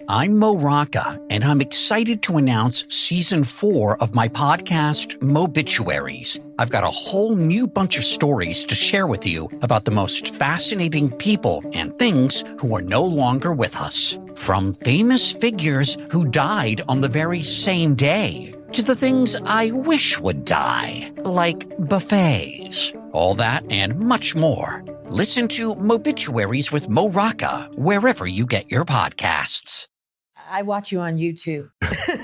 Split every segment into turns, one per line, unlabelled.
I'm Mo Rocca, and I'm excited to announce Season 4 of my podcast, Mobituaries. I've got a whole new bunch of stories to share with you about the most fascinating people and things who are no longer with us. From famous figures who died on the very same day, to the things I wish would die, like buffets. All that and much more. Listen to Mobituaries with Mo Rocca wherever you get your podcasts.
I watch you on YouTube.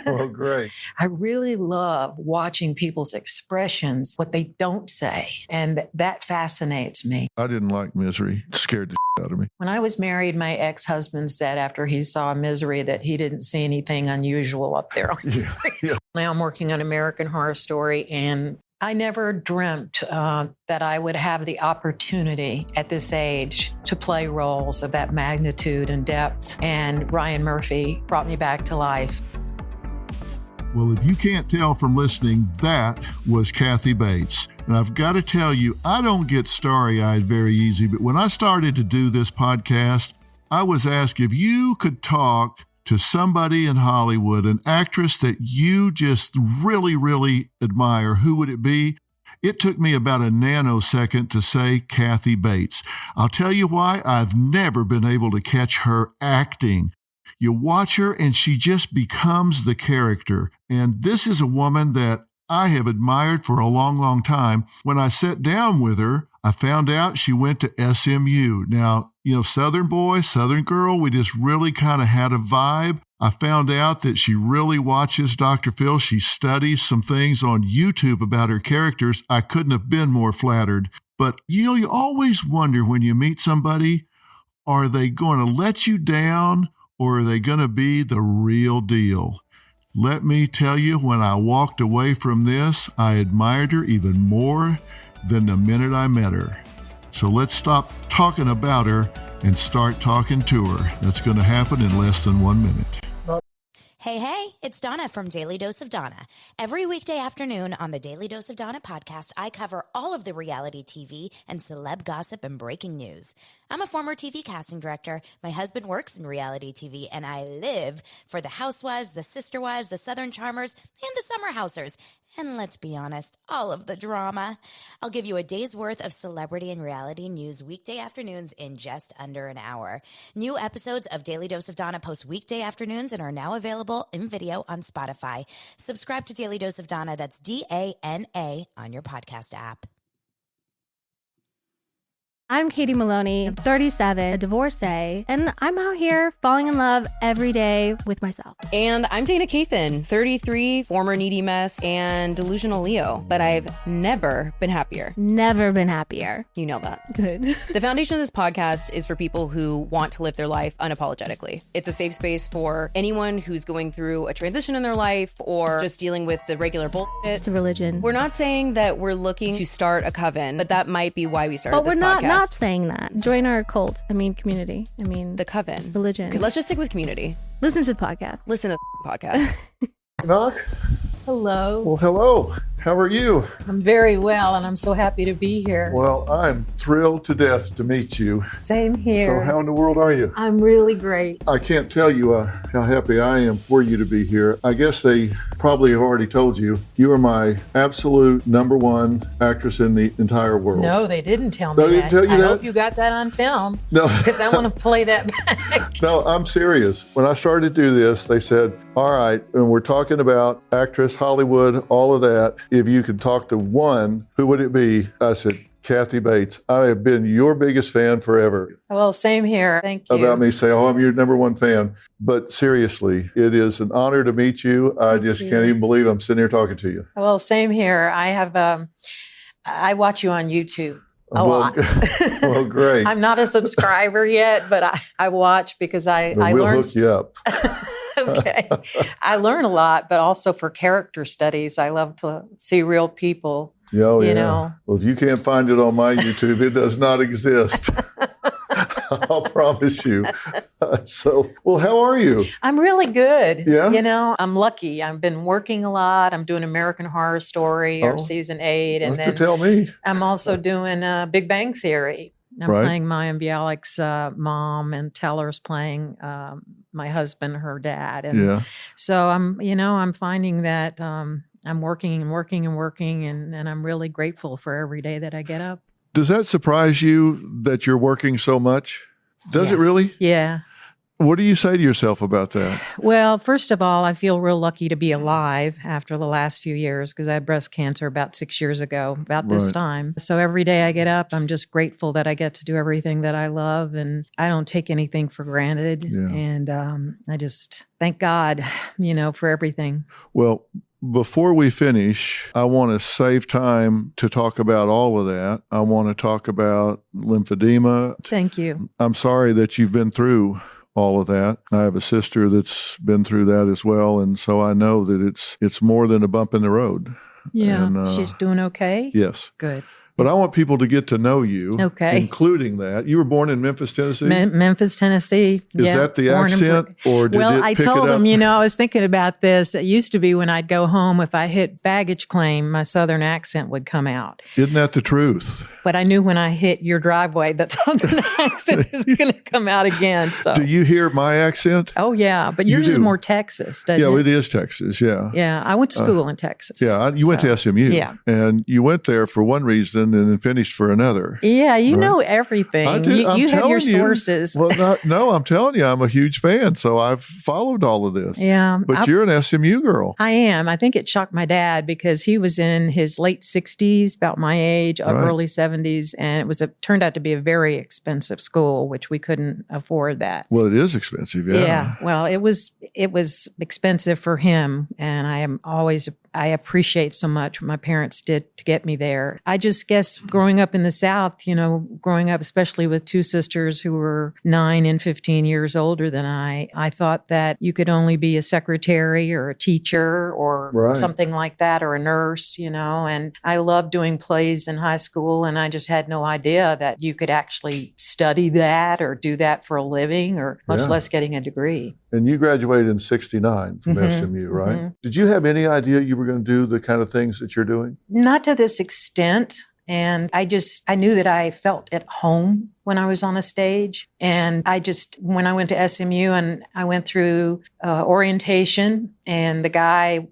Oh, great.
I really love watching people's expressions, what they don't say. And that fascinates me.
I didn't like Misery. It scared the shit out of me.
When I was married, my ex-husband said after he saw Misery that he didn't see anything unusual up there on screen.
Yeah.
Now I'm working on American Horror Story, and I never dreamt that I would have the opportunity at this age to play roles of that magnitude and depth. And Ryan Murphy brought me back to life.
Well, if you can't tell from listening, that was Kathy Bates. And I've got to tell you, I don't get starry-eyed very easy, but when I started to do this podcast, I was asked if you could talk to somebody in Hollywood, an actress that you just really, really admire, who would it be? It took me about a nanosecond to say Kathy Bates. I'll tell you why. I've never been able to catch her acting. You watch her and she just becomes the character. And this is a woman that I have admired for a long, long time. When I sat down with her, I found out she went to SMU. Now, Southern boy, Southern girl, we just really kind of had a vibe. I found out that she really watches Dr. Phil. She studies some things on YouTube about her characters. I couldn't have been more flattered. But, you always wonder when you meet somebody, are they going to let you down or are they going to be the real deal? Let me tell you, when I walked away from this, I admired her even more than the minute I met her. So let's stop talking about her and start talking to her. That's going to happen in less than 1 minute.
Hey, it's Donna from Daily Dose of Donna. Every weekday afternoon on the Daily Dose of Donna podcast, I cover all of the reality TV and celeb gossip and breaking news. I'm a former TV casting director. My husband works in reality TV, and I live for the housewives, the sister wives, the Southern Charmers, and the summer housers. And let's be honest, all of the drama. I'll give you a day's worth of celebrity and reality news weekday afternoons in just under an hour. New episodes of Daily Dose of Donna post weekday afternoons and are now available in video on Spotify. Subscribe to Daily Dose of Donna, that's DANA, on your podcast app.
I'm Katie Maloney, 37, a divorcee, and I'm out here falling in love every day with myself.
And I'm Dana Cathan, 33, former needy mess, and delusional Leo, but I've never been happier.
Never been happier.
You know that.
Good.
The foundation of this podcast is for people who want to live their life unapologetically. It's a safe space for anyone who's going through a transition in their life or just dealing with the regular bullshit.
It's a religion.
We're not saying that we're looking to start a coven, but that might be why we started
but
this
we're
podcast.
not saying that. Join our cult. Community.
The coven.
Religion.
Okay, let's just stick with community.
Listen to the podcast.
Listen to the podcast.
Knock.
Hello.
Well, hello. How are you?
I'm very well, and I'm so happy to be here.
Well, I'm thrilled to death to meet you.
Same here.
So how in the world are you?
I'm really great.
I can't tell you how happy I am for you to be here. I guess they probably have already told you, you are my absolute number one actress in the entire world.
No, they didn't tell me
No, they
that.
didn't tell you
I
that?
hope you got that on film.
No.
Because I want to play that back.
No, I'm serious. When I started to do this, they said, all right, and we're talking about actress, Hollywood, all of that. If you could talk to one, who would it be? I said, Kathy Bates. I have been your biggest fan forever.
Well, same here. Thank you.
About me say, oh, I'm your number one fan. But seriously, it is an honor to meet you. I just can't even believe I'm sitting here talking to you.
Well, same here. I have, I watch you on YouTube. A lot.
Well, great.
I'm not a subscriber yet, but I watch because I
we'll
learn.
hook you up.
Okay. I learn a lot, but also for character studies, I love to see real people.
Oh,
you
yeah.
know.
Well, if you can't find it on my YouTube, it does not exist. I'll promise you. Well, how are you?
I'm really good.
Yeah?
You know, I'm lucky. I've been working a lot. I'm doing American Horror Story or season 8. And
What
then
to tell me?
I'm also doing Big Bang Theory. I'm
right?
playing Mayim Bialik's mom, and Teller's playing my husband, her dad. And
Yeah.
so I'm finding that I'm working and working and working, and I'm really grateful for every day that I get up.
Does that surprise you that you're working so much? Does
Yeah.
it really?
Yeah.
What do you say to yourself about that?
Well, first of all, I feel real lucky to be alive after the last few years because I had breast cancer about 6 years ago, about this
Right.
time. So every day I get up, I'm just grateful that I get to do everything that I love, and I don't take anything for granted.
Yeah.
And I just thank God, for everything.
Well, before we finish, I want to save time to talk about all of that. I want to talk about lymphedema.
Thank you.
I'm sorry that you've been through all of that. I have a sister that's been through that as well, and so I know that it's more than a bump in the road.
Yeah.
And,
She's doing okay?
Yes.
Good.
But I want people to get to know you,
Okay.
including that. You were born in Memphis, Tennessee?
Memphis, Tennessee.
Is
Yeah,
that the
born and
accent, or did
Well,
it
I
pick
told
it up?
him, I was thinking about this. It used to be when I'd go home, if I hit baggage claim, my Southern accent would come out.
Isn't that the truth?
But I knew when I hit your driveway, that Southern accent is going to come out again. So,
Do you hear my accent?
oh yeah, but
You
yours is
do.
more Texas, doesn't
Yeah,
it?
it is Texas, yeah.
Yeah, I went to school in Texas.
Yeah, you went to SMU.
Yeah.
And you went there for one reason and then finished for another.
Yeah, you
Right.
know everything.
I do.
You
I'm
have your
telling you.
sources.
Well, no, I'm telling you, I'm a huge fan, so I've followed all of this.
Yeah,
But you're an SMU girl.
I am. I think it shocked my dad because he was in his late 60s, about my age,
Right.
early 70s, and it turned out to be a very expensive school, which we couldn't afford that.
Well, it is expensive, yeah.
Well, it was expensive for him, and I appreciate so much what my parents did to get me there. I just guess growing up in the South, growing up especially with two sisters who were 9 and 15 years older than I thought that you could only be a secretary or a teacher or
Right.
something like that, or a nurse, and I loved doing plays in high school, and I just had no idea that you could actually study that or do that for a living, or much
Yeah.
less getting a degree.
And you graduated in 69 from
Mhm,
SMU, right?
mhm.
Did you have any idea you were going to do the kind of things that you're doing?
Not to this extent. And I knew that I felt at home when I was on a stage. And when I went to SMU and I went through orientation, and I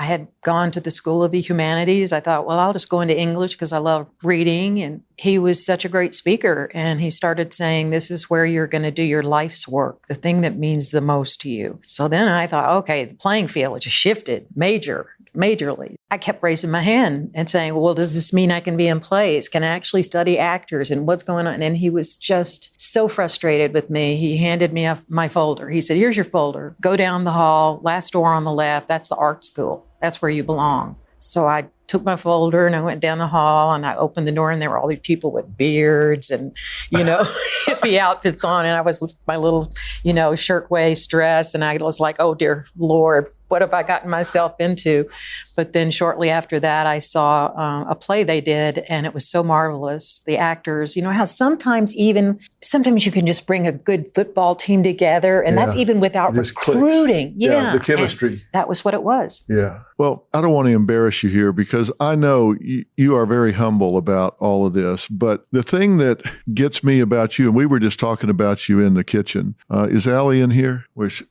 had gone to the School of the Humanities. I thought, well, I'll just go into English because I love reading. And he was such a great speaker. And he started saying, this is where you're going to do your life's work, the thing that means the most to you. So then I thought, okay, the playing field just shifted majorly. I kept raising my hand and saying, well, does this mean I can be in plays? Can I actually study actors and what's going on? And he was just so frustrated with me. He handed me my folder. He said, here's your folder. Go down the hall, last door on the left. That's the art school. That's where you belong. So I took my folder and I went down the hall and I opened the door, and there were all these people with beards and, hippie outfits on. And I was with my little, shirtwaist dress. And I was like, oh, dear Lord, what have I gotten myself into? But then shortly after that, I saw a play they did, and it was so marvelous. The actors, how sometimes you can just bring a good football team together, and that's
Yeah.
even without
It just clicks.
recruiting.
The chemistry.
And that was what it was.
Yeah. Well, I don't want to embarrass you here because I know you are very humble about all of this. But the thing that gets me about you, and we were just talking about you in the kitchen, is Allie in here?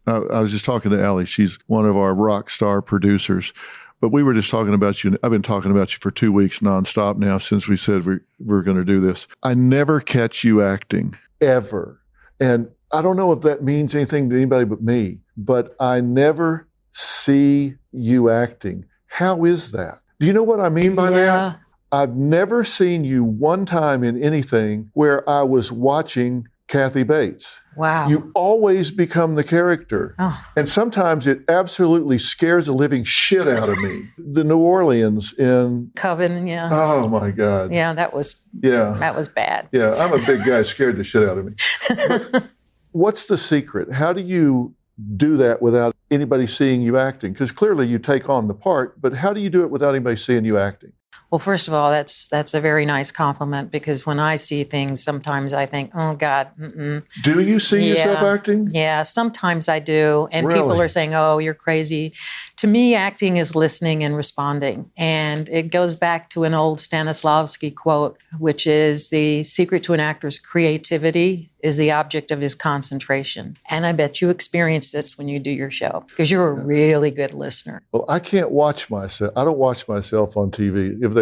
I was just talking to Allie. She's one of our rock star producers. But we were just talking about you. I've been talking about you for 2 weeks nonstop now since we said we're going to do this. I never catch you acting, ever. And I don't know if that means anything to anybody but me, but I never see you acting. How is that? Do you know what I mean by that? I've never seen you one time in anything where I was watching Kathy Bates.
Wow.
You always become the character.
Oh.
And sometimes it absolutely scares the living shit out of me. The New Orleans in,
Coven, yeah.
oh my God.
Yeah, that was
Yeah.
bad.
Yeah, I'm a big guy, scared the shit out of me. But what's the secret? How do you do that without anybody seeing you acting? Because clearly you take on the part, but how do you do it without anybody seeing you acting?
Well, first of all, that's a very nice compliment, because when I see things, sometimes I think, oh God, mm-mm.
Do you see yourself acting?
Yeah, sometimes I do. And
Really?
people are saying, oh, you're crazy. To me, acting is listening and responding. And it goes back to an old Stanislavski quote, which is the secret to an actor's creativity is the object of his concentration. And I bet you experience this when you do your show, because you're a really good listener.
Well, I can't watch myself. I don't watch myself on TV. If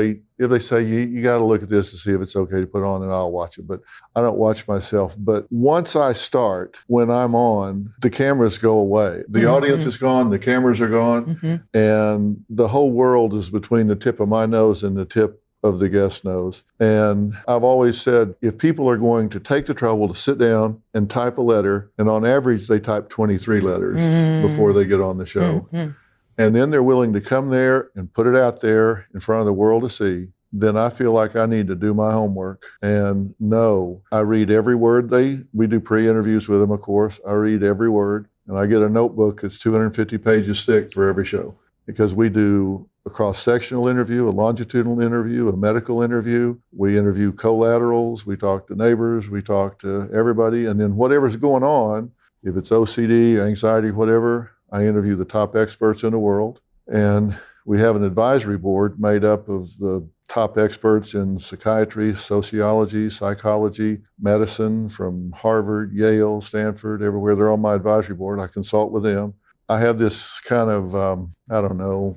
they say you got to look at this to see if it's okay to put on, and I'll watch it. But I don't watch myself. But once I start, when I'm on, the cameras go away. The audience is gone. The cameras are gone, and the whole world is between the tip of my nose and the tip of the guest nose. And I've always said, if people are going to take the trouble to sit down and type a letter, and on average they type 23 letters before they get on the show, and then they're willing to come there and put it out there in front of the world to see, then I feel like I need to do my homework. And no, I read every word we do pre-interviews with them, of course. I read every word, and I get a notebook that's 250 pages thick for every show, because we do a cross-sectional interview, a longitudinal interview, a medical interview. We interview collaterals. We talk to neighbors. We talk to everybody. And then whatever's going on, if it's OCD, anxiety, whatever, I interview the top experts in the world. And we have an advisory board made up of the top experts in psychiatry, sociology, psychology, medicine from Harvard, Yale, Stanford, everywhere. They're on my advisory board. I consult with them. I have this kind of,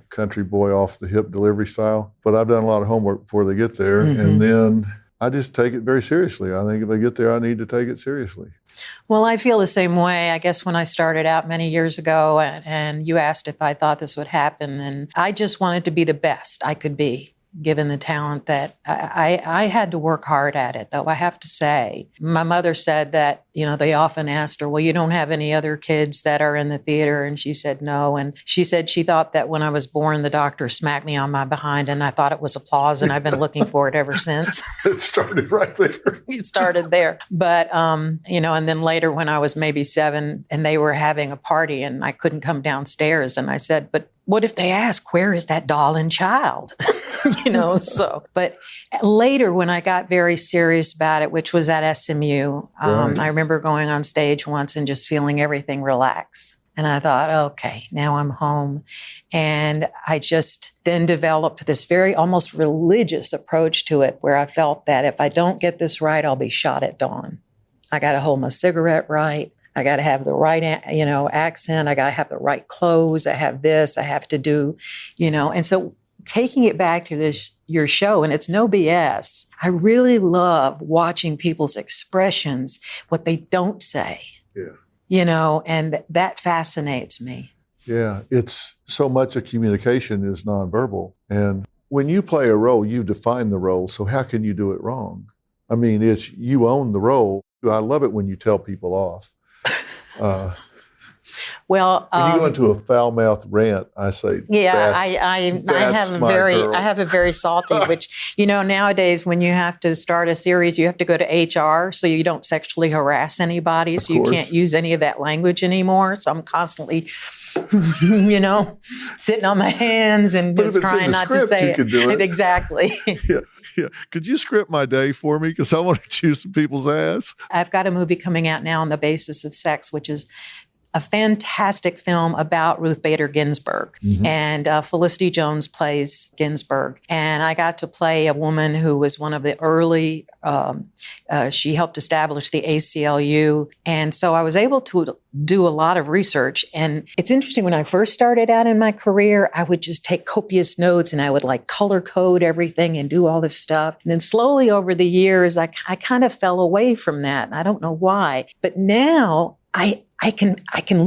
country boy off the hip delivery style, but I've done a lot of homework before they get there. And then I just take it very seriously. I think if they get there, I need to take it seriously.
Well, I feel the same way. I guess when I started out many years ago, and you asked if I thought this would happen, and I just wanted to be the best I could be, given the talent that I had to work hard at it, though I have to say. My mother said that, they often asked her, well, you don't have any other kids that are in the theater? And she said no. And she said she thought that when I was born, the doctor smacked me on my behind, and I thought it was applause, and I've been looking for it ever since.
It started right there.
It started there. But, and then later when I was maybe 7 and they were having a party and I couldn't come downstairs, and I said, but what if they ask, where is that doll and child? But later when I got very serious about it, which was at SMU,
Right.
I remember going on stage once and just feeling everything relax. And I thought, okay, now I'm home. And I just then developed this very almost religious approach to it, where I felt that if I don't get this right, I'll be shot at dawn. I got to hold my cigarette right. I got to have the right, accent. I got to have the right clothes. I have this. I have to do, And so taking it back to your show, and it's no BS, I really love watching people's expressions, what they don't say.
Yeah.
And that fascinates me.
Yeah, it's so much of communication is nonverbal. And when you play a role, you define the role. So how can you do it wrong? I mean, it's you own the role. I love it when you tell people off.
Well,
when you go into a foul-mouthed rant, I say,
yeah, I have a very salty, which, nowadays when you have to start a series, you have to go to HR so you don't sexually harass anybody. So you can't use any of that language anymore. So I'm constantly, sitting on my hands and just trying not to say
you could do it.
Exactly.
Yeah. Could you script my day for me? Because I want to chew some people's ass.
I've got a movie coming out now on the basis of sex, which is a fantastic film about Ruth Bader Ginsburg. And Felicity Jones plays Ginsburg. And I got to play a woman who was one of the early, she helped establish the ACLU. And so I was able to do a lot of research. And it's interesting, when I first started out in my career, I would just take copious notes and I would color code everything and do all this stuff. And then slowly over the years, I kind of fell away from that. I don't know why. But now I can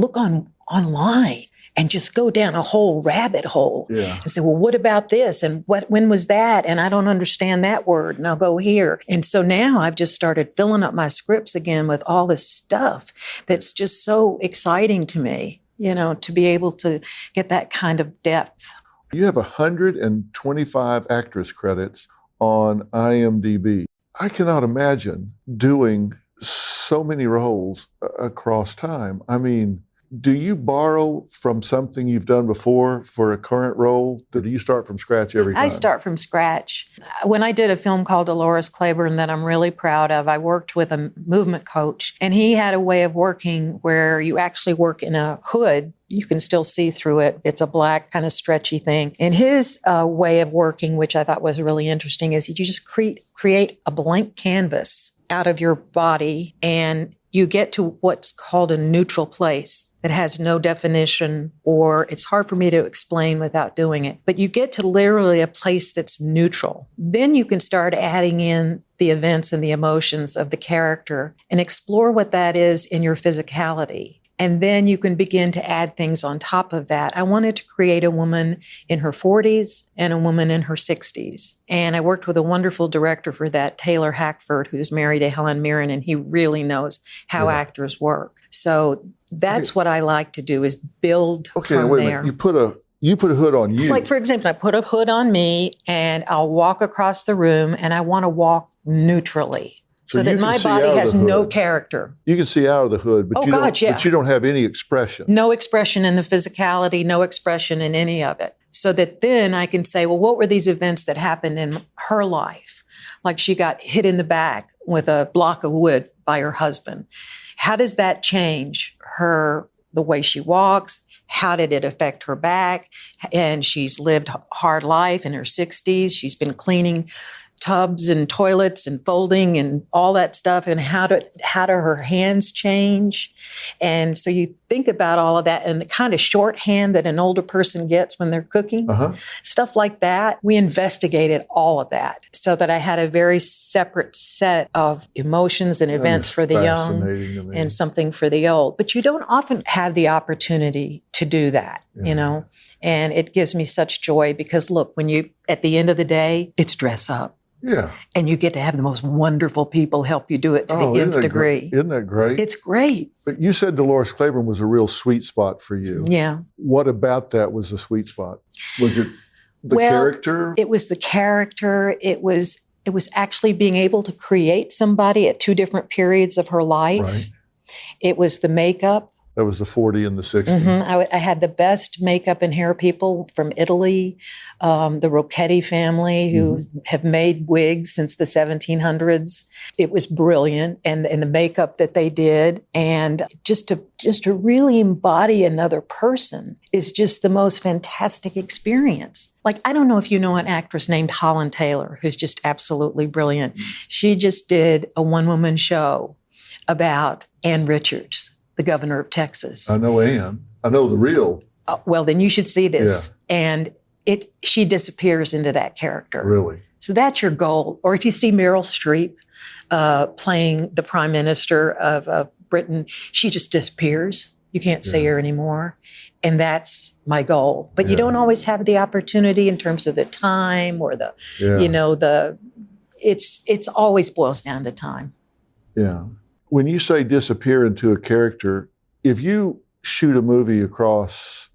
look online and just go down a whole rabbit hole and say, well, what about this? And when was that? And I don't understand that word. And I'll go here. And so now I've just started filling up my scripts again with all this stuff that's just so exciting to me, to be able to get that kind of depth.
You have 125 actress credits on IMDb. I cannot imagine doing so many roles across time. I mean, Do you borrow from something you've done before for a current role? Or do you start from scratch every time?
I start from scratch. When I did a film called Dolores Claiborne that I'm really proud of, I worked with a movement coach, and he had a way of working where you actually work in a hood. You can still see through it. It's a black kind of stretchy thing. And his way of working, which I thought was really interesting, is you just create a blank canvas out of your body, and you get to what's called a neutral place that has no definition, or it's hard for me to explain without doing it. But you get to literally a place that's neutral. Then you can start adding in the events and the emotions of the character and explore what that is in your physicality. And then you can begin to add things on top of that. I wanted to create a woman in her 40s and a woman in her 60s. And I worked with a wonderful director for that, Taylor Hackford, who's married to Helen Mirren, and he really knows how actors work. So that's what I like to do, is build from
wait
there.
A minute. You put a hood on you.
Like, for example, I put a hood on me, and I'll walk across the room, and I want to walk neutrally. So that my body has no character.
You can see out of the hood, but you don't have any expression.
No expression in the physicality, no expression in any of it. So that then I can say, well, what were these events that happened in her life? Like, she got hit in the back with a block of wood by her husband. How does that change her, the way she walks? How did it affect her back? And she's lived a hard life in her 60s. She's been cleaning tubs and toilets and folding and all that stuff, and how do her hands change? And so you think about all of that, and the kind of shorthand that an older person gets when they're cooking, stuff like that. We investigated all of that so that I had a very separate set of emotions and events for the young and something for the old. But you don't often have the opportunity to do that, you know, and it gives me such joy because, look, when you, at the end of the day, it's dress up.
Yeah.
And you get to have the most wonderful people help you do it to the nth degree.
Isn't that great?
It's great.
But you said Dolores Claiborne was a real sweet spot for you.
Yeah.
What about that was a sweet spot? Was it the character?
It was the character. It was actually being able to create somebody at two different periods of her life.
Right.
It was the makeup.
That was the 40 and the 60.
I had the best makeup and hair people from Italy, the Rocchetti family, who have made wigs since the 1700s. It was brilliant, and the makeup that they did, and just to really embody another person is just the most fantastic experience. Like, I don't know if you know an actress named Holland Taylor, who's just absolutely brilliant. She just did a one-woman show about Ann Richards, the governor of Texas.
I know Ann. I know the real.
Well, then you should see this. Yeah. And she disappears into that character.
Really?
So that's your goal. Or if you see Meryl Streep playing the prime minister of Britain, she just disappears. You can't see her anymore. And that's my goal. But you don't always have the opportunity in terms of the time or the, you know, it's always boils down to time.
Yeah. When you say disappear into a character, if you shoot a movie across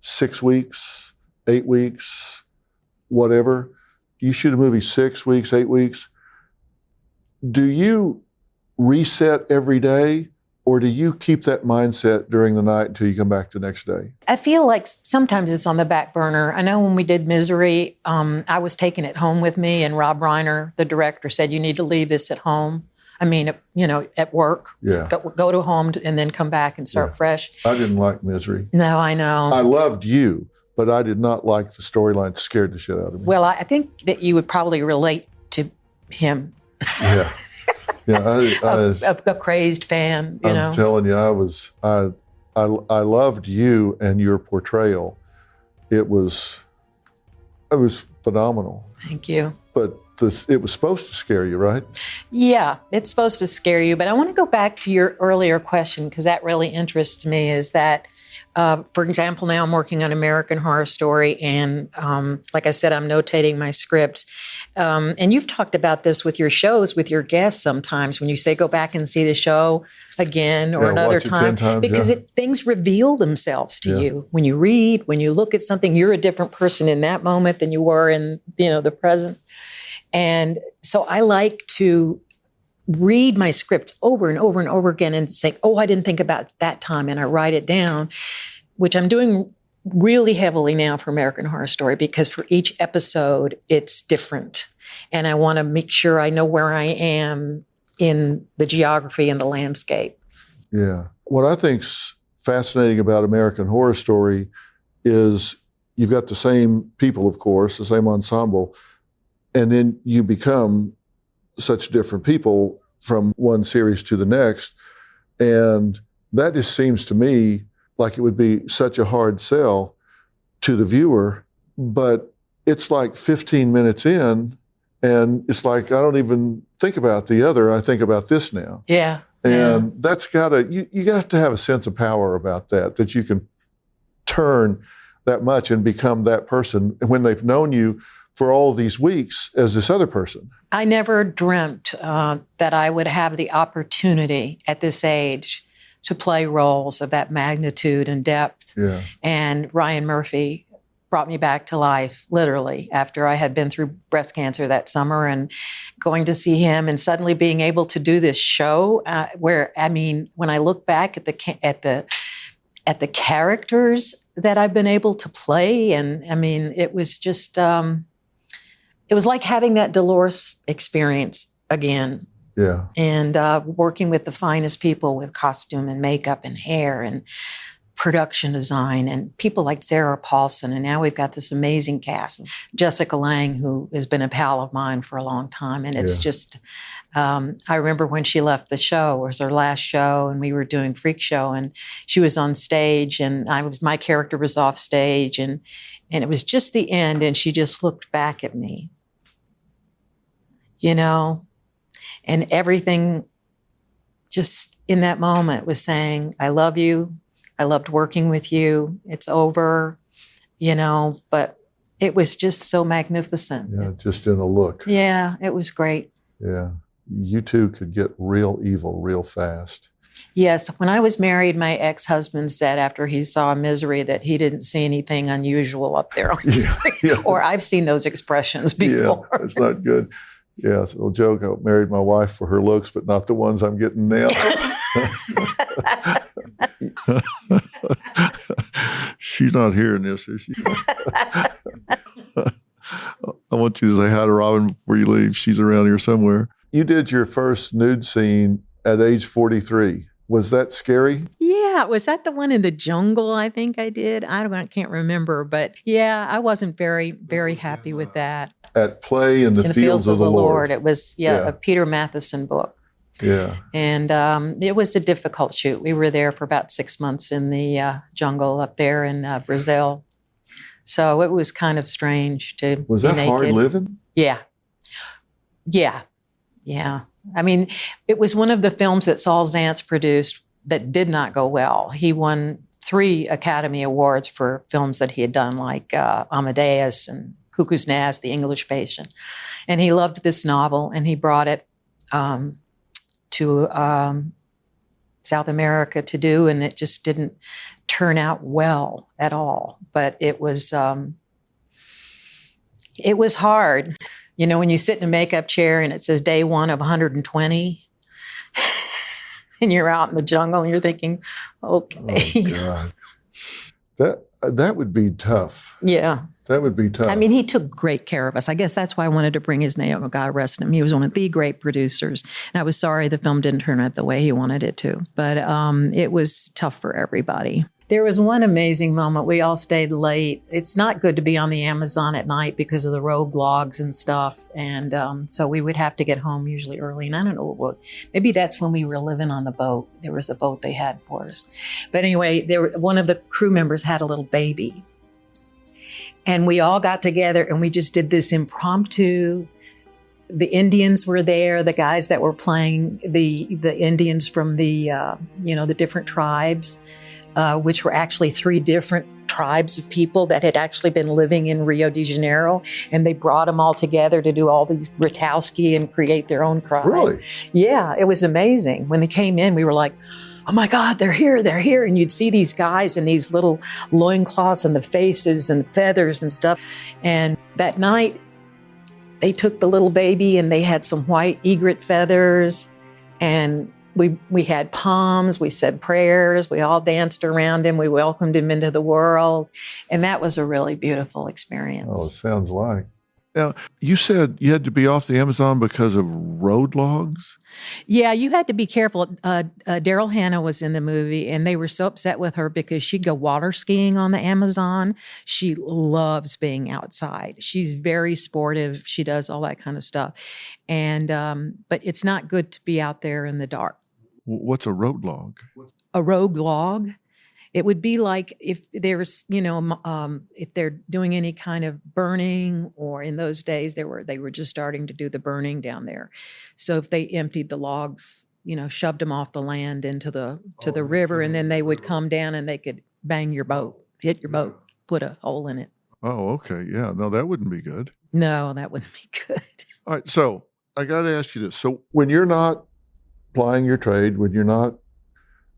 6 weeks, 8 weeks, whatever, you shoot a movie 6 weeks, 8 weeks, do you reset every day, or do you keep that mindset during the night until you come back the next day?
I feel like sometimes it's on the back burner. I know when we did Misery, I was taking it home with me, and Rob Reiner, the director, said, you need to leave this at home. I mean, you know, at work. Yeah. Go to home and then come back and start fresh.
I didn't like Misery.
No, I know.
I loved you, but I did not like the storyline. It scared the shit out of me.
Well, I think that you would probably relate to him.
Yeah. Yeah.
A crazed fan, you know.
I'm telling you, I loved you and your portrayal. It was phenomenal.
Thank you.
But it was supposed to scare you, right?
Yeah, it's supposed to scare you. But I want to go back to your earlier question, because that really interests me, is that, for example, now I'm working on American Horror Story, and like I said, I'm notating my script. And you've talked about this with your shows, with your guests sometimes, when you say go back and see the show again or another time,
10 times,
because things reveal themselves to you. When you read, when you look at something, you're a different person in that moment than you were in, the present. And so I like to read my scripts over and over and over again and say, oh, I didn't think about that time. And I write it down, which I'm doing really heavily now for American Horror Story, because for each episode, it's different. And I want to make sure I know where I am in the geography and the landscape.
Yeah. What I think's fascinating about American Horror Story is you've got the same people, of course, the same ensemble, and then you become such different people from one series to the next. And that just seems to me like it would be such a hard sell to the viewer, but it's like 15 minutes in, and it's like, I don't even think about the other, I think about this now.
Yeah.
And that's gotta, you have to have a sense of power about that you can turn that much and become that person when they've known you for all these weeks as this other person.
I never dreamt that I would have the opportunity at this age to play roles of that magnitude and depth.
Yeah.
And Ryan Murphy brought me back to life, literally, after I had been through breast cancer that summer, and going to see him and suddenly being able to do this show where, I mean, when I look back at the characters that I've been able to play, and I mean, it was just, it was like having that Dolores experience again.
Yeah.
And working with the finest people with costume and makeup and hair and production design, and people like Sarah Paulson. And now we've got this amazing cast. Jessica Lange, who has been a pal of mine for a long time. And it's just, I remember when she left the show, it was her last show, and we were doing Freak Show, and she was on stage, and my character was off stage, and it was just the end, and she just looked back at me, you know, and everything just in that moment was saying, I love you. I loved working with you. It's over, you know, but it was just so magnificent.
Yeah, just in a look.
Yeah, it was great.
Yeah. You two could get real evil real fast.
Yes. When I was married, my ex-husband said after he saw Misery that he didn't see anything unusual up there on screen. Yeah. Or I've seen those expressions before.
Yeah, it's not good. Yeah, it's a little joke. I married my wife for her looks, but not the ones I'm getting now. She's not hearing this, is she? I want you to say hi to Robin before you leave. She's around here somewhere. You did your first nude scene at age 43. Was that scary?
Yeah. Was that the one in the jungle I think I did? I can't remember. But yeah, I wasn't very, very happy with that.
At Play in the Fields of the Lord.
It was, a Peter Matheson book.
Yeah.
And it was a difficult shoot. We were there for about 6 months in the jungle up there in Brazil. So it was kind of strange to be
Was that
naked.
hard living?
Yeah. Yeah. Yeah. I mean, it was one of the films that Saul Zaentz produced that did not go well. He won 3 Academy Awards for films that he had done, like Amadeus and Cuckoo's Nest, The English Patient. And he loved this novel, and he brought it to South America to do, and it just didn't turn out well at all. But it was hard. You know, when you sit in a makeup chair and it says day 1 of 120, and you're out in the jungle and you're thinking, okay.
Oh, God. That would be tough.
Yeah.
That would be tough.
I mean, he took great care of us. I guess that's why I wanted to bring his name. God rest him. He was one of the great producers. And I was sorry the film didn't turn out the way he wanted it to. But it was tough for everybody. There was one amazing moment. We all stayed late. It's not good to be on the Amazon at night because of the roadblocks and stuff. And so we would have to get home usually early. And I don't know what, maybe that's when we were living on the boat. There was a boat they had for us. But anyway, one of the crew members had a little baby. And we all got together and we just did this impromptu. The Indians were there, the guys that were playing the Indians from the different tribes, which were actually 3 different tribes of people that had actually been living in Rio de Janeiro. And they brought them all together to do all these Grotowski and create their own tribe.
Really?
Yeah, it was amazing. When they came in, we were like, oh my God, they're here. And you'd see these guys in these little loincloths and the faces and feathers and stuff. And that night, they took the little baby and they had some white egret feathers And we had palms, we said prayers, we all danced around him, we welcomed him into the world. And that was a really beautiful experience.
Oh, it sounds like. Now, you said you had to be off the Amazon because of road logs?
Yeah, you had to be careful. Daryl Hannah was in the movie, and they were so upset with her because she'd go water skiing on the Amazon. She loves being outside. She's very sportive. She does all that kind of stuff. And but it's not good to be out there in the dark.
What's a road log?
A rogue log. It would be like if there's, if they're doing any kind of burning, or in those days they were just starting to do the burning down there. So if they emptied the logs, shoved them off the land into the river, and then they would come down and they could bang your boat, hit your boat, put a hole in it.
Oh, okay. Yeah. No, that wouldn't be good.
No, that wouldn't be good.
All right. So I got to ask you this. So when you're not plying your trade, when you're not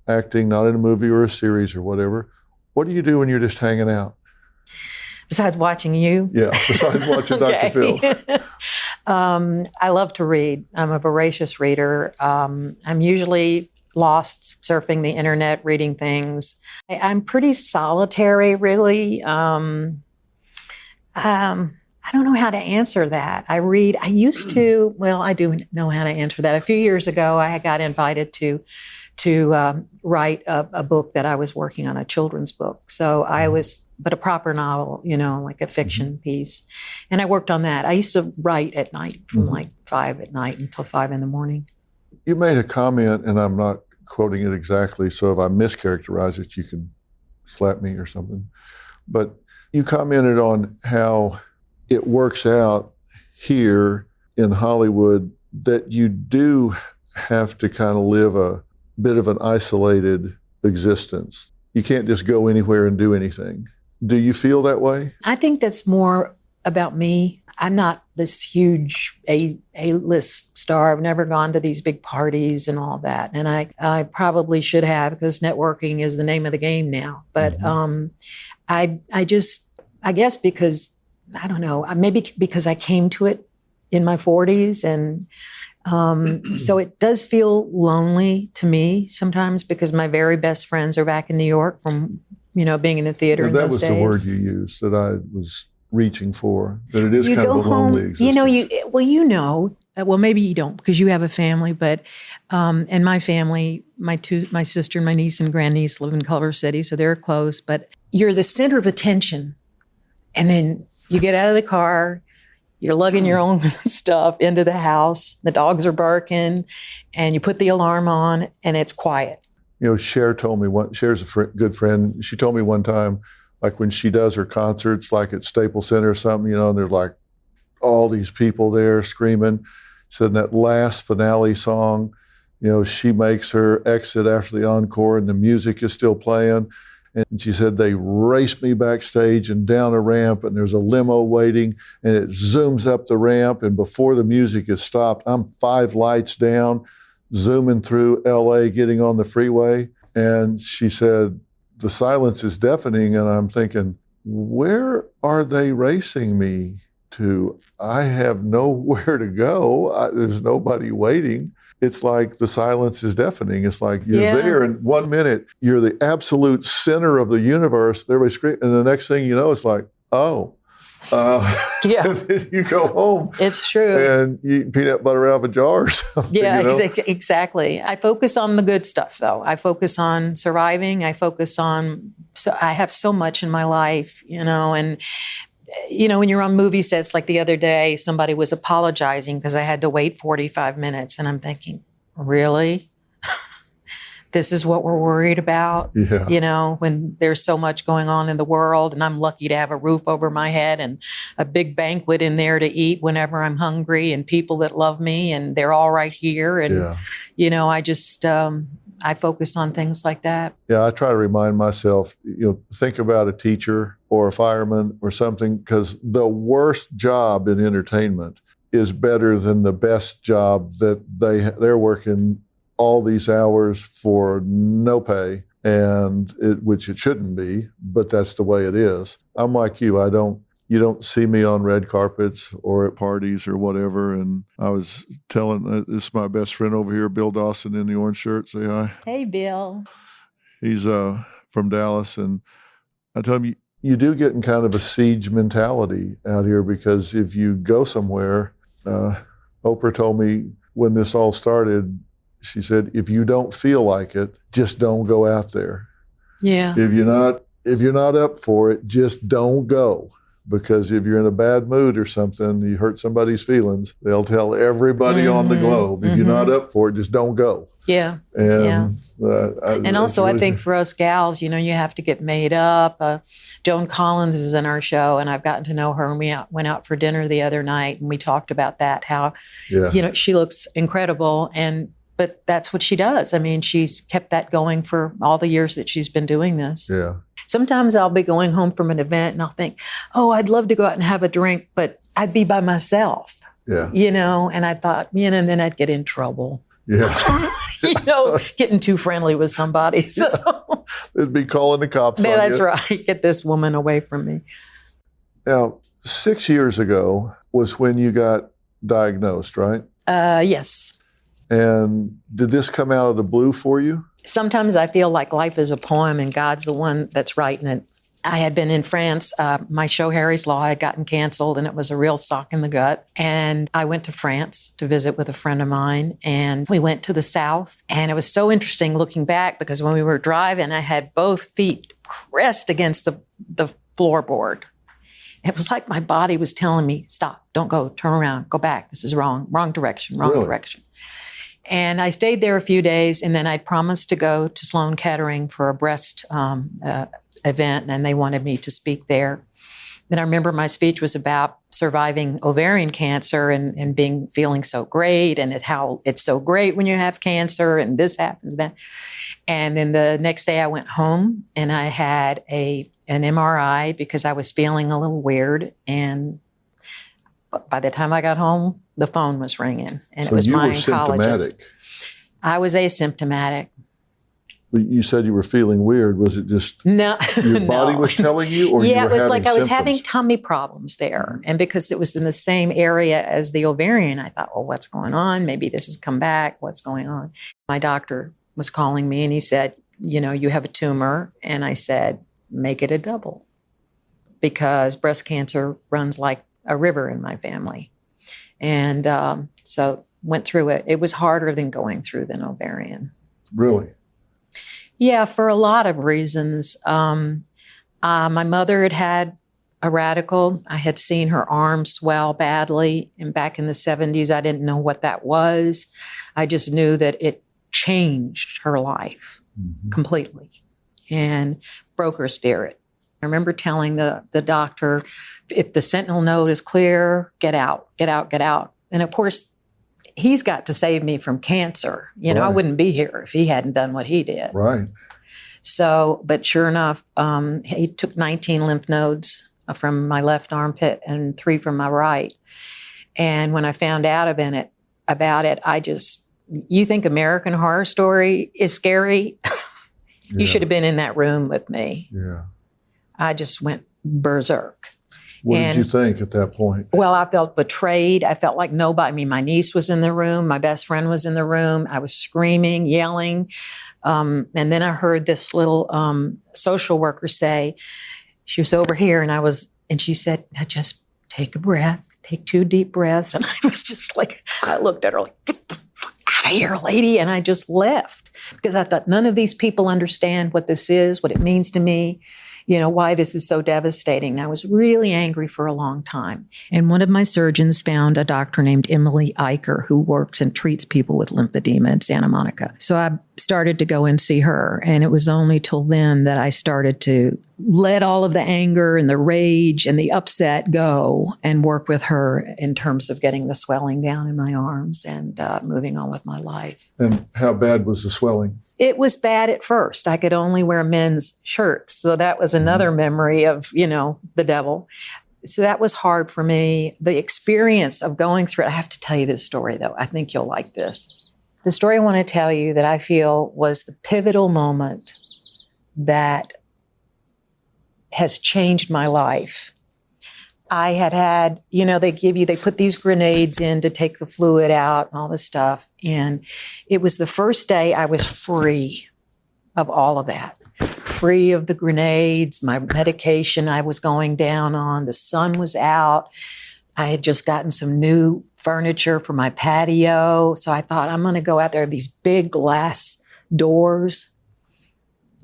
acting, not in a movie or a series or whatever, what do you do when you're just hanging out?
Besides watching you?
Yeah, besides watching Dr. Phil.
I love to read. I'm a voracious reader. I'm usually lost surfing the internet, reading things. I'm pretty solitary, really. I don't know how to answer that. I read. I used to, well, I do know how to answer that. A few years ago, I got invited to write a book that I was working on, a children's book. So but a proper novel, like a fiction piece. And I worked on that. I used to write at night from like 5 at night until 5 in the morning.
You made a comment, and I'm not quoting it exactly, so if I mischaracterize it, you can slap me or something. But you commented on how it works out here in Hollywood that you do have to kind of live a bit of an isolated existence. You can't just go anywhere and do anything. Do you feel that way?
I think that's more about me. I'm not this huge A-list star. I've never gone to these big parties and all that. And I probably should have, because networking is the name of the game now. But I guess because, I don't know, maybe because I came to it in my 40s, and so it does feel lonely to me sometimes, because my very best friends are back in New York from, being in the theater in those days.
That was the word you used that I was reaching for, that it is kind of a lonely existence.
Well, maybe you don't, because you have a family, but, and my family, my sister and my niece and grandniece live in Culver City, so they're close, but you're the center of attention. And then you get out of the car, you're lugging your own stuff into the house, the dogs are barking, and you put the alarm on, and it's quiet.
Cher told me Cher's a good friend. She told me one time, like when she does her concerts, like at Staples Center or something, and there's like all these people there screaming. She said in that last finale song, she makes her exit after the encore and the music is still playing. And she said, they raced me backstage and down a ramp, and there's a limo waiting, and it zooms up the ramp, and before the music is stopped, I'm 5 lights down, zooming through LA, getting on the freeway. And she said, the silence is deafening, and I'm thinking, where are they racing me to? I have nowhere to go. There's nobody waiting. It's like the silence is deafening. It's like you're there, and 1 minute you're the absolute center of the universe. Everybody's screaming, and the next thing you know, it's like, and then you go home.
It's true.
And you eat peanut butter out of a jar or something.
Yeah, exactly. I focus on the good stuff, though. I focus on surviving. I have so much in my life, and when you're on movie sets, like the other day, somebody was apologizing because I had to wait 45 minutes. And I'm thinking, really? This is what we're worried about? Yeah. When there's so much going on in the world, and I'm lucky to have a roof over my head and a big banquet in there to eat whenever I'm hungry, and people that love me, and they're all right here. And, I just, I focus on things like that.
Yeah, I try to remind myself, think about a teacher or a fireman or something, because the worst job in entertainment is better than the best job that they're working all these hours for no pay, which it shouldn't be, but that's the way it is. I'm like you. I don't you don't see me on red carpets or at parties or whatever. And I was telling, this is my best friend over here, Bill Dawson in the orange shirt. Say hi.
Hey, Bill. He's
from Dallas. And I tell him, you do get in kind of a siege mentality out here, because if you go somewhere, Oprah told me when this all started, she said, if you don't feel like it, just don't go out there.
Yeah.
If you're not up for it, just don't go. Because if you're in a bad mood or something, you hurt somebody's feelings, they'll tell everybody on the globe. If you're not up for it, just don't go.
Yeah.
And,
and also, I think for us gals, you have to get made up. Joan Collins is in our show, and I've gotten to know her, and we went out for dinner the other night, and we talked about that, how, she looks incredible, but that's what she does. I mean, she's kept that going for all the years that she's been doing this.
Yeah.
Sometimes I'll be going home from an event and I'll think, oh, I'd love to go out and have a drink, but I'd be by myself.
Yeah.
And I thought, and then I'd get in trouble.
Yeah.
Getting too friendly with somebody. So
they'd be calling the cops on you.
That's right. Get this woman away from me.
Now, 6 years ago was when you got diagnosed, right?
Yes.
And did this come out of the blue for you?
Sometimes I feel like life is a poem and God's the one that's writing it. I had been in France. My show, Harry's Law, had gotten canceled, and it was a real sock in the gut. And I went to France to visit with a friend of mine, and we went to the south. And it was so interesting looking back, because when we were driving, I had both feet pressed against the floorboard. It was like my body was telling me, stop, don't go, turn around, go back. This is wrong direction, wrong direction. And I stayed there a few days, and then I promised to go to Sloan Kettering for a breast event, and they wanted me to speak there. Then I remember my speech was about surviving ovarian cancer and feeling so great, and how it's so great when you have cancer, and this happens, that. And then the next day I went home, and I had an MRI because I was feeling a little weird. And by the time I got home, the phone was ringing, and it was my oncologist. I was asymptomatic.
You said you were feeling weird. Was it just your body was telling you, or
yeah,
you were
it was
having
like I was
symptoms?
having tummy problems there, and because it was in the same area as the ovarian, I thought, well, what's going on? Maybe this has come back. What's going on? My doctor was calling me, and he said, you have a tumor, and I said, make it a double, because breast cancer runs like a river in my family. And so went through it. It was harder than going through than ovarian.
Really?
Yeah, for a lot of reasons. My mother had a radical. I had seen her arm swell badly. And back in the 70s, I didn't know what that was. I just knew that it changed her life completely and broke her spirit. I remember telling the doctor, if the sentinel node is clear, get out, get out, get out. And of course, he's got to save me from cancer. Right. I wouldn't be here if he hadn't done what he did.
Right.
So, but sure enough, he took 19 lymph nodes from my left armpit and 3 from my right. And when I found out about it, you think American Horror Story is scary? You should have been in that room with me.
Yeah.
I just went berserk.
What did you think at that point?
Well, I felt betrayed. I felt like nobody, my niece was in the room. My best friend was in the room. I was screaming, yelling. And then I heard this little social worker say, she was over here, and she said, now just take a breath, take 2 deep breaths. And I was just like, I looked at her like, get the fuck out of here, lady. And I just left because I thought none of these people understand what this is, what it means to me. Why this is so devastating. I was really angry for a long time. And one of my surgeons found a doctor named Emily Eicher who works and treats people with lymphedema in Santa Monica. So I started to go and see her. And it was only till then that I started to let all of the anger and the rage and the upset go and work with her in terms of getting the swelling down in my arms and moving on with my life.
And how bad was the swelling?
It was bad at first. I could only wear men's shirts. So that was another memory of, the devil. So that was hard for me. The experience of going through it, I have to tell you this story, though. I think you'll like this. The story I want to tell you that I feel was the pivotal moment that has changed my life. I had, they put these grenades in to take the fluid out and all this stuff. And it was the first day I was free of all of that, free of the grenades, my medication I was going down on, the sun was out. I had just gotten some new furniture for my patio. So I thought, I'm going to go out there, these big glass doors.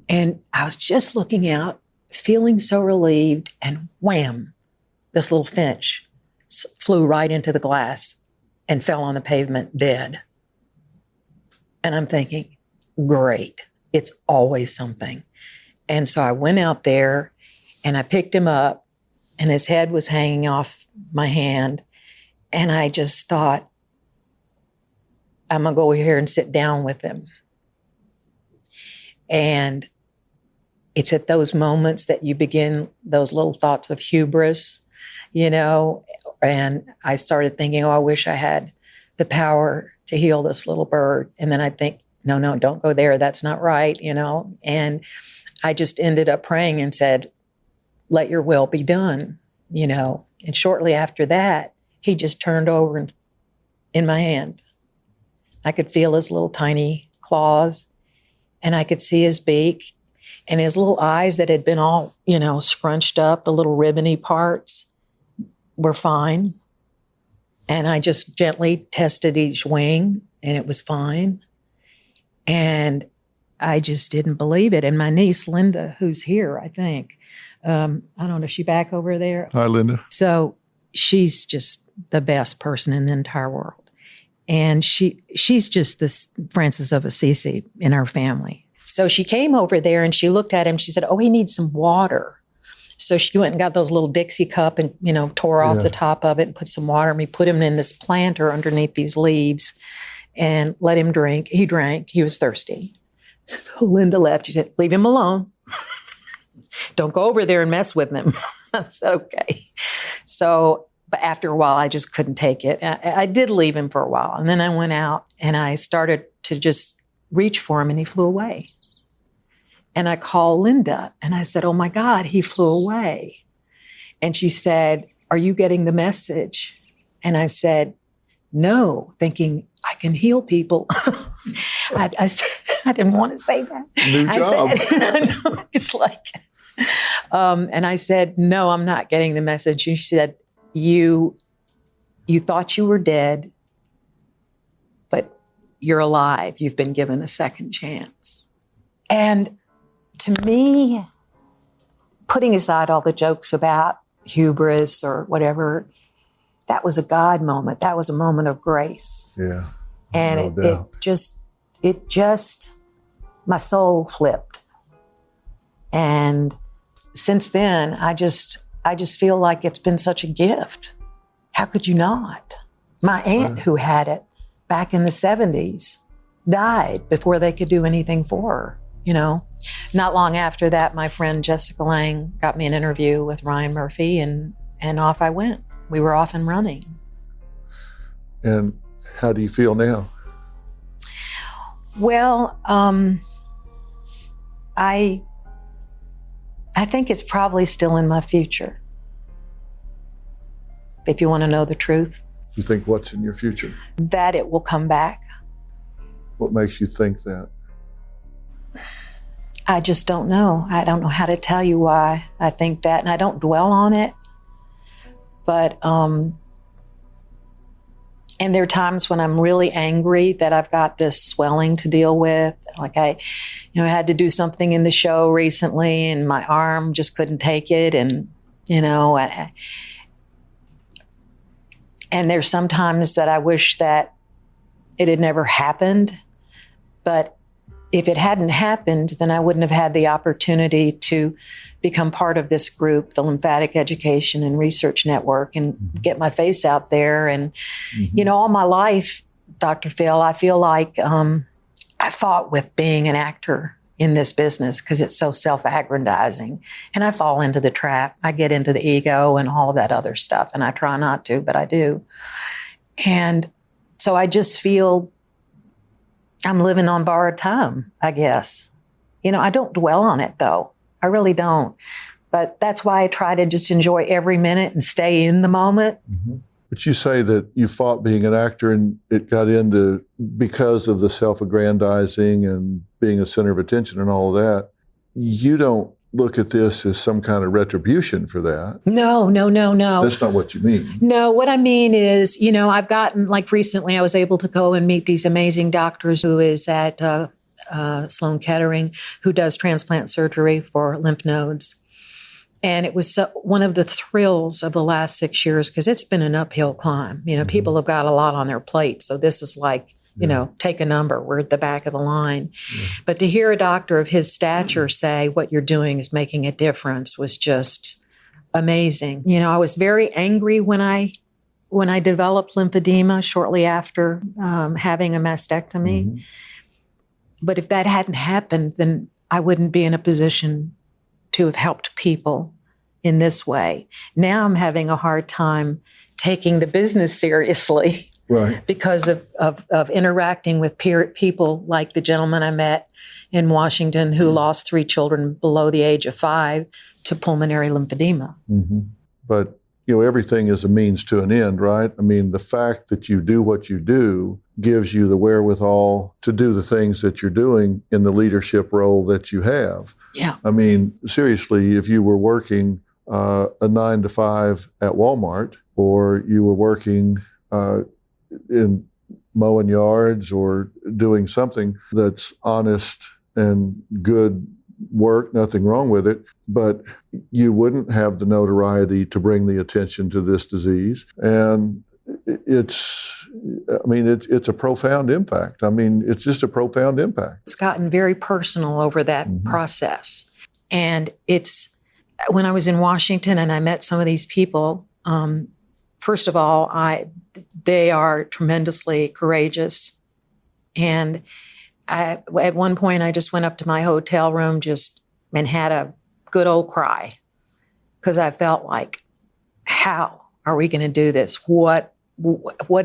And I was just looking out, feeling so relieved, and wham, this little finch flew right into the glass and fell on the pavement dead. And I'm thinking, great, it's always something. And so I went out there and I picked him up, and his head was hanging off my hand. And I just thought, I'm going to go over here and sit down with him. And it's at those moments that you begin those little thoughts of hubris, and I started thinking, I wish I had the power to heal this little bird. And then I think, no, don't go there. That's not right, And I just ended up praying and said, let your will be done, And shortly after that, he just turned over in my hand. I could feel his little tiny claws, and I could see his beak and his little eyes that had been all, scrunched up, the little ribbony parts were fine. And I just gently tested each wing, and it was fine. And I just didn't believe it. And my niece, Linda, who's here, I think, I don't know, is she back over there?
Hi, Linda.
So she's just the best person in the entire world. And she's just this Francis of Assisi in our family. So she came over there and she looked at him. She said, he needs some water. So she went and got those little Dixie cup and, tore off the top of it and put some water. And we put him in this planter underneath these leaves and let him drink. He drank. He was thirsty. So Linda left. She said, leave him alone. Don't go over there and mess with him. I said, okay. So, but after a while, I just couldn't take it. I did leave him for a while. And then I went out and I started to just reach for him, and he flew away. And I called Linda and I said, oh my God, he flew away. And she said, are you getting the message? And I said, no, thinking I can heal people. I said, I didn't want to say that.
New job.
Said, it's like, and I said, no, I'm not getting the message. She said, you thought you were dead, but you're alive. You've been given a second chance. And to me, putting aside all the jokes about hubris or whatever, that was a God moment. That was a moment of grace.
Yeah.
And
No doubt.
it just, my soul flipped. And since then, I just feel like it's been such a gift. How could you not? My aunt who had it back in the 70s died before they could do anything for her, Not long after that, my friend Jessica Lang got me an interview with Ryan Murphy, and off I went. We were off and running.
And how do you feel now?
Well, I think it's probably still in my future. If you want to know the truth.
You think what's in your future?
That it will come back.
What makes you think that?
I just don't know. I don't know how to tell you why I think that, and I don't dwell on it. But, and there are times when I'm really angry that I've got this swelling to deal with. Like I had to do something in the show recently and my arm just couldn't take it. And, and there's sometimes that I wish that it had never happened. But if it hadn't happened, then I wouldn't have had the opportunity to become part of this group, the Lymphatic Education and Research Network, and get my face out there. And, all my life, Dr. Phil, I feel like I fought with being an actor in this business because it's so self-aggrandizing. And I fall into the trap. I get into the ego and all of that other stuff. And I try not to, but I do. And so I just feel I'm living on borrowed time, I guess. I don't dwell on it, though. I really don't. But that's why I try to just enjoy every minute and stay in the moment.
Mm-hmm. But you say that you fought being an actor and it got into because of the self-aggrandizing and being a center of attention and all of that. You don't look at this as some kind of retribution for that.
No.
That's not what you mean.
No, what I mean is, I've gotten, like recently I was able to go and meet these amazing doctors who is at Sloan Kettering, who does transplant surgery for lymph nodes. And it was one of the thrills of the last 6 years because it's been an uphill climb. People have got a lot on their plate. So this is like, take a number. We're at the back of the line. Yeah. But to hear a doctor of his stature say what you're doing is making a difference was just amazing. I was very angry when I developed lymphedema shortly after having a mastectomy. Mm-hmm. But if that hadn't happened, then I wouldn't be in a position to have helped people in this way. Now I'm having a hard time taking the business seriously, right? Because of interacting with people like the gentleman I met in Washington who lost 3 children below the age of 5 to pulmonary lymphedema.
Mm-hmm. But everything is a means to an end, right? I mean, the fact that you do what you do gives you the wherewithal to do the things that you're doing in the leadership role that you have.
Yeah.
I mean, seriously, if you were working a 9 to 5 at Walmart, or you were working in mowing yards or doing something that's honest and good work, nothing wrong with it, but you wouldn't have the notoriety to bring the attention to this disease. And it's a profound impact. I mean, it's just a profound impact.
It's gotten very personal over that mm-hmm. process. And when I was in Washington and I met some of these people, first of all, they are tremendously courageous. And at one point, I just went up to my hotel room and had a good old cry because I felt like, how are we going to do this? What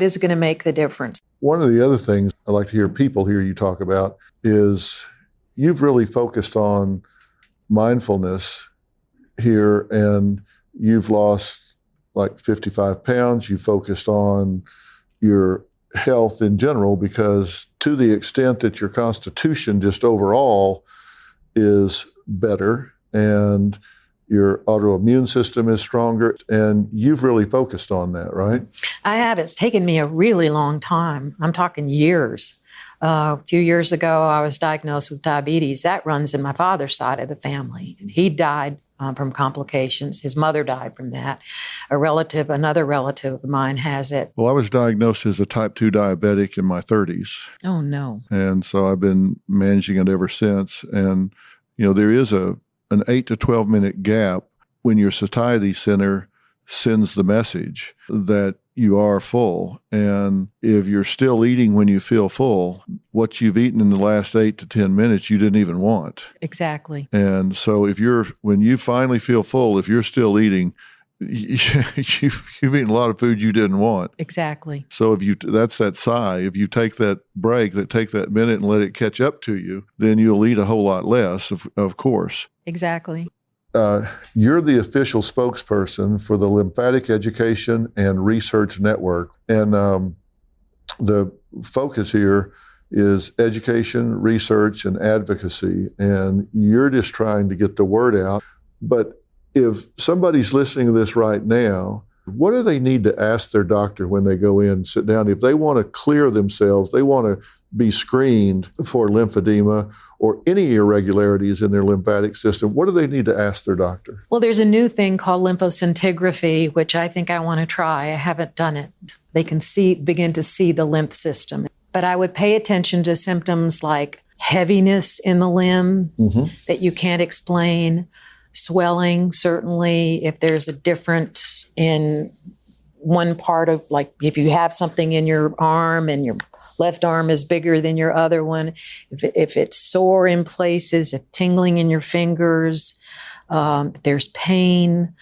is going to make the difference?
One of the other things I like to hear people hear you talk about is you've really focused on mindfulness here, and you've lost like 55 pounds. You focused on your health in general, because to the extent that your constitution just overall is better and your autoimmune system is stronger, and you've really focused on that, right?
I have. It's taken me a really long time. I'm talking years. A few years ago, I was diagnosed with diabetes. That runs in my father's side of the family. He died from complications. His mother died from that. Another relative of mine has it.
Well, I was diagnosed as a type 2 diabetic in my 30s.
Oh, no.
And so I've been managing it ever since. And, there is an 8 to 12 minute gap when your satiety center sends the message that you are full. And if you're still eating when you feel full, what you've eaten in the last 8 to 10 minutes, you didn't even want.
Exactly.
And so when you finally feel full, if you're still eating, you've eaten a lot of food you didn't want.
Exactly.
So that's that sigh. If you take that break, take that minute and let it catch up to you, then you'll eat a whole lot less, of course.
Exactly.
You're the official spokesperson for the Lymphatic Education and Research Network. And the focus here is education, research, and advocacy. And you're just trying to get the word out. But if somebody's listening to this right now, what do they need to ask their doctor when they go in and sit down? If they want to clear themselves, they want to be screened for lymphedema or any irregularities in their lymphatic system, what do they need to ask their doctor?
Well, there's a new thing called lymphoscintigraphy, which I think I want to try. I haven't done it. They can begin to see the lymph system. But I would pay attention to symptoms like heaviness in the limb mm-hmm. that you can't explain, swelling, certainly, if there's a difference in one part of, like, if you have something in your arm and your left arm is bigger than your other one, if it's sore in places, if tingling in your fingers, if there's pain,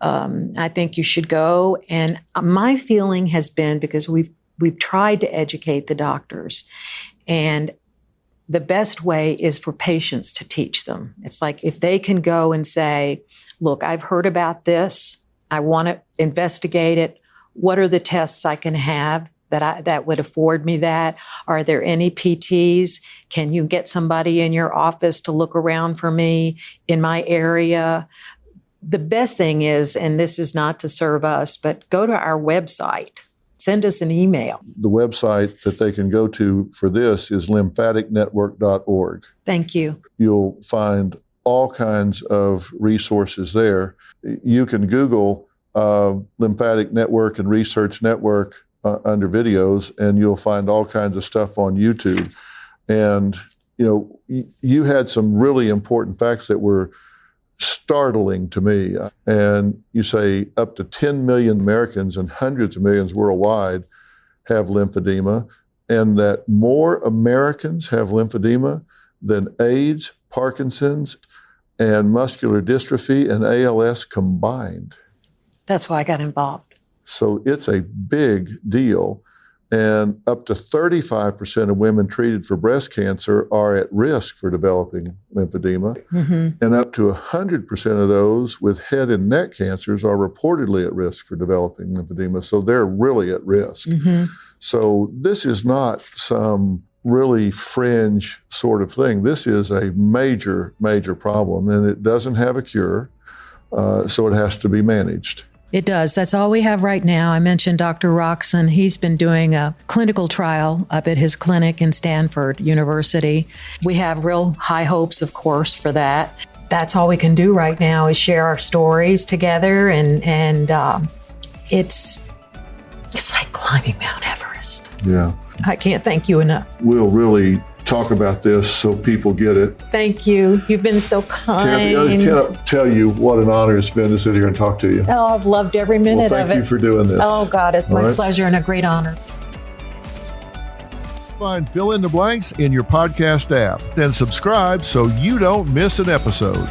I think you should go. And my feeling has been, because we've tried to educate the doctors, and the best way is for patients to teach them. It's like if they can go and say, look, I've heard about this. I want to investigate it. What are the tests I can have that would afford me that? Are there any PTs? Can you get somebody in your office to look around for me in my area? The best thing is, and this is not to serve us, but go to our website. Send us an email.
The website that they can go to for this is lymphaticnetwork.org.
Thank you.
You'll find all kinds of resources there. You can Google Lymphatic Network and Research Network under videos, and you'll find all kinds of stuff on YouTube. And, you had some really important facts that were startling to me. And you say up to 10 million Americans and hundreds of millions worldwide have lymphedema, and that more Americans have lymphedema than AIDS, Parkinson's, and muscular dystrophy and ALS combined.
That's why I got involved.
So it's a big deal. And up to 35% of women treated for breast cancer are at risk for developing lymphedema. Mm-hmm. And up to 100% of those with head and neck cancers are reportedly at risk for developing lymphedema. So they're really at risk. Mm-hmm. So this is not some really fringe sort of thing. This is a major, major problem, and it doesn't have a cure. So it has to be managed.
It does. That's all we have right now. I mentioned Dr. Roxon. He's been doing a clinical trial up at his clinic in Stanford University. We have real high hopes, of course, for that. That's all we can do right now is share our stories together, and it's like climbing Mount Everest.
Yeah.
I can't thank you enough.
We'll really talk about this so people get it.
Thank you. You've been so kind.
Kathy, I just cannot tell you what an honor it's been to sit here and talk to you.
Oh, I've loved every minute of it.
Thank you for doing this.
Oh, God, it's my pleasure and a great honor.
Find Fill in the Blanks in your podcast app. Then subscribe so you don't miss an episode.